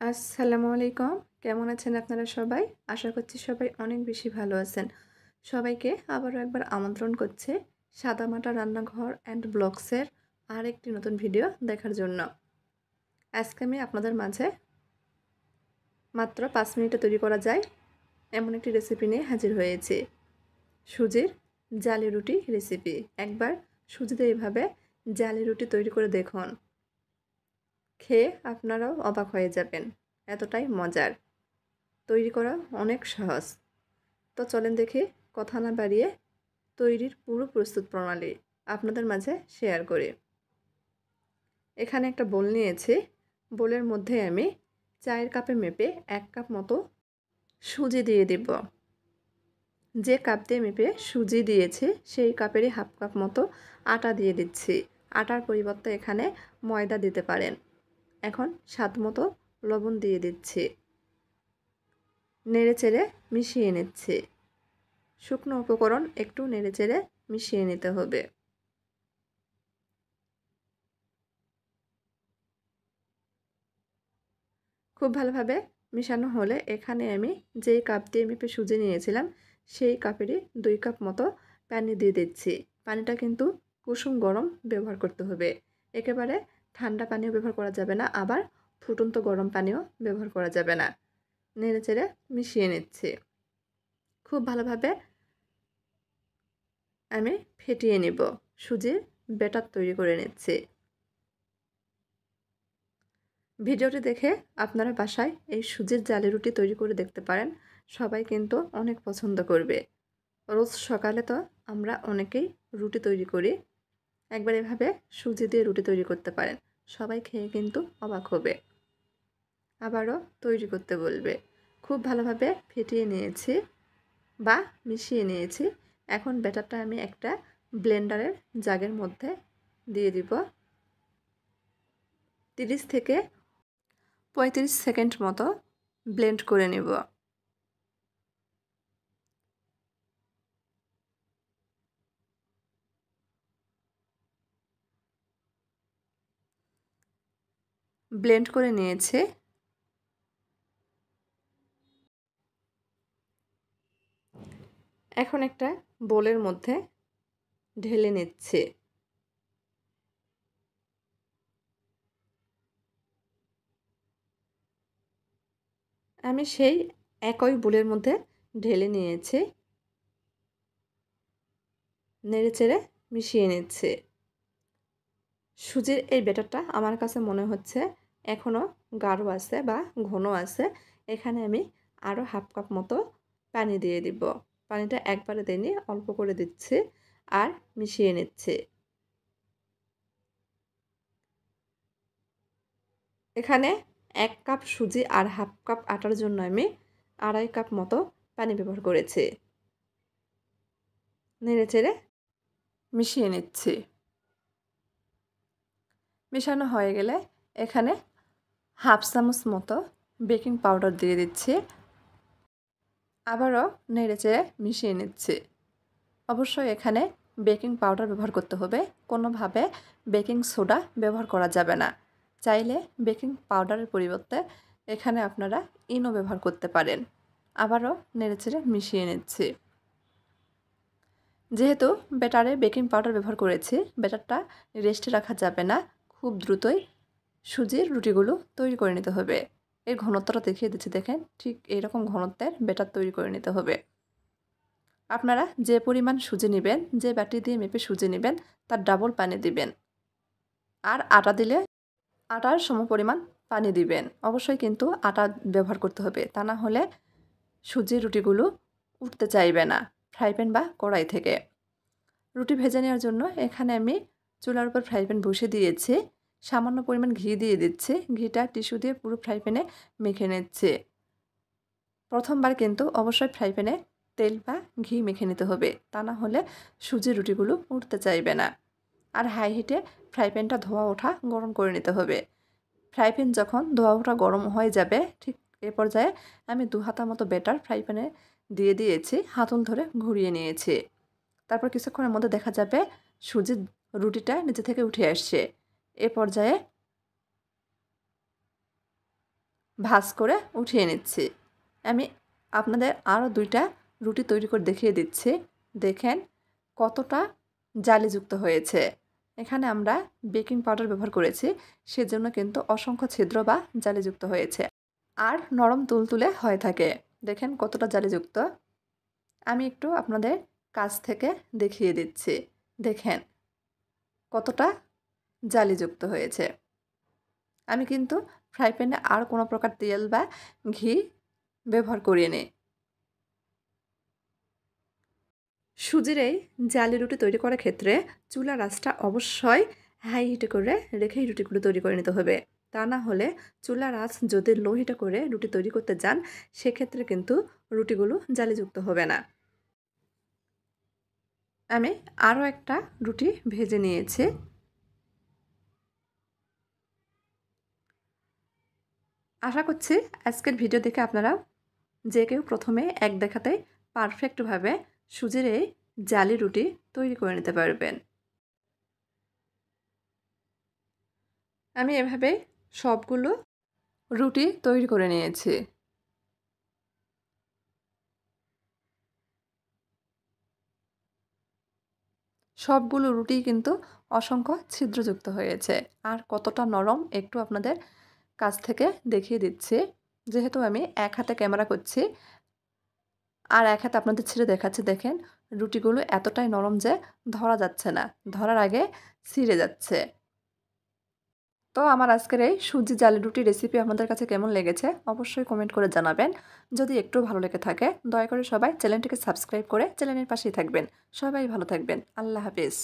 আসসালামু আলাইকুম। কেমন আছেন আপনারা সবাই? আশা করছি সবাই অনেক বেশি ভালো আছেন। সবাইকে আবারও একবার আমন্ত্রণ করছি সাদামাটা রান্নাঘর অ্যান্ড ব্লগসের আরেকটি নতুন ভিডিও দেখার জন্য। আজকে আমি আপনাদের মাঝে মাত্র ৫ মিনিটে তৈরি করা যায় এমন একটি রেসিপি নিয়ে হাজির হয়েছি। সুজির জালি রুটি রেসিপি। একবার সুজি দিয়ে এভাবে জালি রুটি তৈরি করে দেখুন। খেয়ে আপনারাও অবাক হয়ে যাবেন। এতটাই মজার। তৈরি করা অনেক সহজ। তো চলেন দেখি কথা না বাড়িয়ে তৈরির পুরো প্রস্তুত প্রণালী আপনাদের মাঝে শেয়ার করি। এখানে একটা বোল নিয়েছি। বোলের মধ্যে আমি চায়ের কাপে মেপে 1 কাপ মতো সুজি দিয়ে দিব। যে কাপ দিয়ে মেপে সুজি দিয়েছি সেই কাপেরই হাফ কাপ মতো আটা দিয়ে দিচ্ছি। আটার পরিবর্তে এখানে ময়দা দিতে পারেন। এখন স্বাদ মতো লবণ দিয়ে দিচ্ছি। নেড়েচেড়ে মিশিয়ে নিচ্ছি। শুকনো উপকরণ একটু নেড়েচেড়ে মিশিয়ে নিতে হবে। খুব ভালোভাবে মিশানো হলে এখানে আমি যেই কাপ দিয়ে মেপে সুজি নিয়েছিলাম সেই কাপেরই 2 কাপ মতো পানি দিয়ে দিচ্ছি। পানিটা কিন্তু কুসুম গরম ব্যবহার করতে হবে। একেবারে ঠান্ডা পানিও ব্যবহার করা যাবে না, আবার ফুটন্ত গরম পানিও ব্যবহার করা যাবে না। নেড়েচেড়ে মিশিয়ে নিচ্ছি। খুব ভালোভাবে আমি ফেটিয়ে নিব। সুজির ব্যাটার তৈরি করে নিচ্ছি। ভিডিওটি দেখে আপনারা বাসায় এই সুজির জালি রুটি তৈরি করে দেখতে পারেন। সবাই কিন্তু অনেক পছন্দ করবে। রোজ সকালে তো আমরা অনেকেই রুটি তৈরি করি। একবার এভাবে সুজি দিয়ে রুটি তৈরি করতে পারেন। সবাই খেয়ে কিন্তু অবাক হবে। আবারও তৈরি করতে বলবে। খুব ভালোভাবে ফেটিয়ে নিয়েছি বা মিশিয়ে নিয়েছি। এখন ব্যাটারটা আমি একটা ব্লেন্ডারের জাগের মধ্যে দিয়ে দিব। 30 থেকে 35 সেকেন্ড মতো ব্লেন্ড করে নেব। ব্লেন্ড করে নিয়েছি। এখন একটা বোলের মধ্যে ঢেলে নিচ্ছি। আমি সেই একই বোলের মধ্যে ঢেলে নিয়েছি। নেড়েচেড়ে মিশিয়ে নিচ্ছি। সুজির এই ব্যাটারটা আমার কাছে মনে হচ্ছে এখনও গাঢ় আছে বা ঘন আছে। এখানে আমি আরও হাফ কাপ মতো পানি দিয়ে দিব। পানিটা একবারে দিইনি, অল্প করে দিচ্ছি আর মিশিয়ে নিচ্ছি। এখানে 1 কাপ সুজি আর হাফ কাপ আটার জন্য আমি 2.5 কাপ মতো পানি ব্যবহার করেছি। নেড়েচেড়ে মিশিয়ে নিচ্ছি। মেশানো হয়ে গেলে এখানে হাফ চামচ মতো বেকিং পাউডার দিয়ে দিচ্ছি। আবারও নেড়েচেড়ে মিশিয়ে নিচ্ছি। অবশ্যই এখানে বেকিং পাউডার ব্যবহার করতে হবে। কোনোভাবে বেকিং সোডা ব্যবহার করা যাবে না। চাইলে বেকিং পাউডারের পরিবর্তে এখানে আপনারা ইনো ব্যবহার করতে পারেন। আবারও নেড়েচেড়ে মিশিয়ে নিচ্ছি। যেহেতু ব্যাটারে বেকিং পাউডার ব্যবহার করেছি, ব্যাটারটা রেস্টে রাখা যাবে না। খুব দ্রুতই সুজির রুটিগুলো তৈরি করে নিতে হবে। এর ঘনত্বটা দেখিয়ে দিচ্ছি, দেখেন ঠিক এইরকম ঘনত্বের ব্যাটার তৈরি করে নিতে হবে। আপনারা যে পরিমাণ সুজি নেবেন, যে বাটি দিয়ে মেপে সুজি নেবেন তার ডাবল পানি দিবেন। আর আটা দিলে আটার সমপরিমাণ পানি দিবেন। অবশ্যই কিন্তু আটা ব্যবহার করতে হবে, তা না হলে সুজির রুটিগুলো উঠতে চাইবে না ফ্রাই প্যান বা কড়াই থেকে। রুটি ভেজে নেওয়ার জন্য এখানে আমি চুলার উপর ফ্রাই প্যান বসিয়ে দিয়েছি। সামান্য পরিমাণ ঘি দিয়ে দিচ্ছি। ঘিটা টিস্যু দিয়ে পুরো ফ্রাই প্যানে মেখে নিচ্ছি। প্রথমবার কিন্তু অবশ্যই ফ্রাই প্যানে তেল বা ঘি মেখে নিতে হবে, তা না হলে সুজির রুটিগুলো উঠতে চাইবে না। আর হাই হিটে ফ্রাই প্যানটা ধোয়া ওঠা গরম করে নিতে হবে। ফ্রাই প্যান যখন ধোয়া ওঠা গরম হয়ে যাবে ঠিক এ পর্যায়ে আমি 2 হাতা মতো ব্যাটার ফ্রাই প্যানে দিয়ে দিয়েছি, হাতল ধরে ঘুরিয়ে নিয়েছি। তারপর কিছুক্ষণের মধ্যে দেখা যাবে সুজির রুটিটা নিচে থেকে উঠে আসছে। এ পর্যায়ে ভাঁজ করে উঠিয়ে নিচ্ছি। আমি আপনাদের আরও 2টা রুটি তৈরি করে দেখিয়ে দিচ্ছি। দেখেন কতটা জালিযুক্ত হয়েছে। এখানে আমরা বেকিং পাউডার ব্যবহার করেছি, সেজন্য কিন্তু অসংখ্য ছিদ্র বা জালিযুক্ত হয়েছে আর নরম তুলতুলে হয়ে থাকে। দেখেন কতটা জালিযুক্ত। আমি একটু আপনাদের কাছ থেকে দেখিয়ে দিচ্ছি। দেখেন কতটা জালিযুক্ত হয়েছে। আমি কিন্তু ফ্রাই প্যানে আর কোনো প্রকার তেল বা ঘি ব্যবহার করিনি। সুজির এই জালি রুটি তৈরি করার ক্ষেত্রে চুলার আঁচটা অবশ্যই হাই হিটে করে রেখেই রুটিগুলো তৈরি করে নিতে হবে। তা না হলে চুলার আঁচ যদি লো হিটে করে রুটি তৈরি করতে যান, সেক্ষেত্রে কিন্তু রুটিগুলো জালিযুক্ত হবে না। আমি আরও একটা রুটি ভেজে নিয়েছি। আশা করছি আজকের ভিডিও দেখে আপনারা যে কেউ প্রথমে এক দেখাতেই পারফেক্টভাবে সুজির এই জালি রুটি তৈরি করে নিতে পারবেন। আমি এভাবে সবগুলো রুটি তৈরি করে নিয়েছি। সবগুলো রুটিই কিন্তু অসংখ্য ছিদ্রযুক্ত হয়েছে। আর কতটা নরম একটু আপনাদের কাছ থেকে দেখিয়ে দিচ্ছি। যেহেতু আমি এক হাতে ক্যামেরা করছি আর এক হাতে আপনাদের ছিঁড়ে দেখাচ্ছি, দেখেন রুটিগুলো এতটাই নরম যে ধরা যাচ্ছে না। ধরার আগে ছিঁড়ে যাচ্ছে। তো আমার আজকের এই সুজি জালি রুটি রেসিপি আপনাদের কাছে কেমন লেগেছে অবশ্যই কমেন্ট করে জানাবেন। যদি একটু ভালো লেগে থাকে দয়া করে সবাই চ্যানেলটিকে সাবস্ক্রাইব করে চ্যানেলের পাশেই থাকবেন। সবাই ভালো থাকবেন। আল্লাহ হাফেজ।